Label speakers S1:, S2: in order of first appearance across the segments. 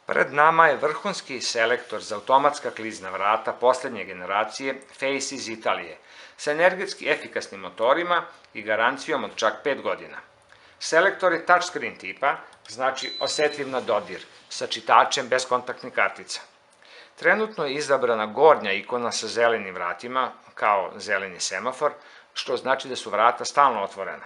S1: Pred nama je vrhunski selektor za automatska klizna vrata poslednje generacije Face iz Italije sa energetski efikasnim motorima i garancijom od čak 5 godina. Selektor je touchscreen tipa, znači osetljiv na dodir, sa čitačem bez kontaktnih kartica. Trenutno je izabrana gornja ikona sa zelenim vratima, kao zeleni semafor, što znači da su vrata stalno otvorena.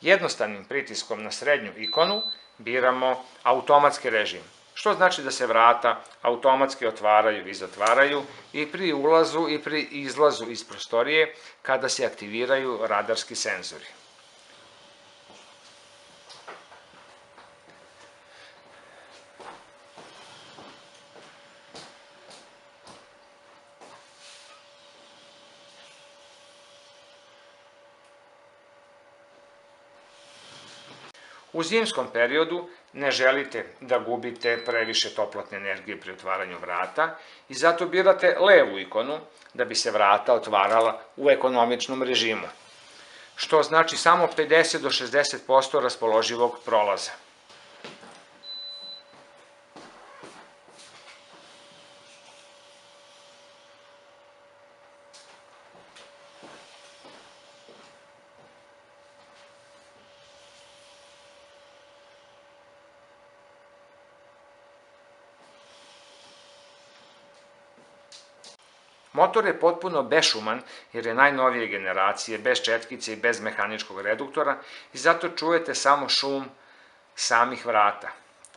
S1: Jednostavnim pritiskom na srednju ikonu biramo automatski režim, što znači da se vrata automatski otvaraju i zatvaraju i pri ulazu i pri izlazu iz prostorije kada se aktiviraju radarski senzori. U zimskom periodu ne želite da gubite previše toplotne energije pri otvaranju vrata i zato birate levu ikonu da bi se vrata otvarala u ekonomičnom režimu, što znači samo 50 do 60% raspoloživog prolaza. Motor je potpuno bešuman jer je najnovije generacije, bez četkice i bez mehaničkog reduktora i zato čujete samo šum samih vrata.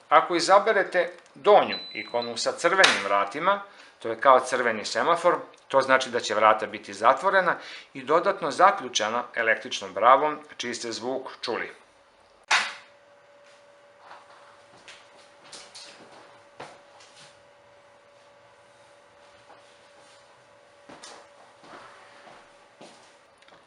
S1: Ako izaberete donju ikonu sa crvenim vratima, to je kao crveni semafor, to znači da će vrata biti zatvorena i dodatno zaključana električnom bravom, čiji ste zvuk čuli.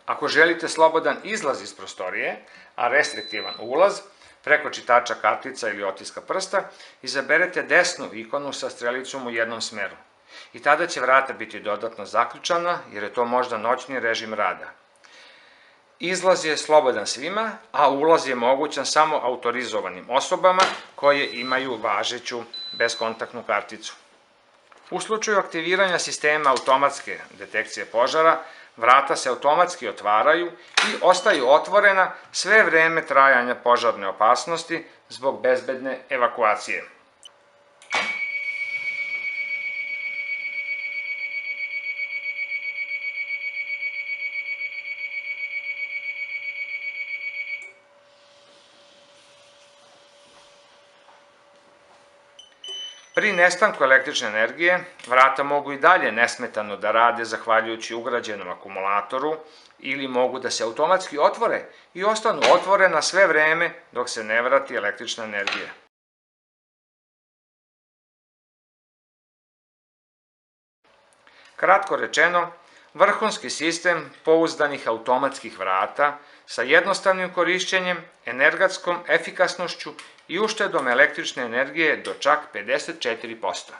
S1: Ako želite slobodan izlaz iz prostorije, a restriktivan ulaz, preko čitača kartica ili otiska prsta, izaberete desnu ikonu sa strelicom u jednom smeru. I tada će vrata biti dodatno zaključana, jer je to možda noćni režim rada. Izlaz je slobodan svima, a ulaz je mogućan samo autorizovanim osobama koje imaju važeću beskontaktnu karticu. U slučaju aktiviranja sistema automatske detekcije požara, vrata se automatski otvaraju i ostaju otvorena sve vreme trajanja požarne opasnosti zbog bezbedne evakuacije. Pri nestanku električne energije, vrata mogu i dalje nesmetano da rade zahvaljujući ugrađenom akumulatoru ili mogu da se automatski otvore i ostanu otvorena sve vreme dok se ne vrati električna energija. Kratko rečeno, vrhunski sistem pouzdanih automatskih vrata sa jednostavnim korišćenjem, energetskom efikasnošću i uštedom električne energije do čak 54%.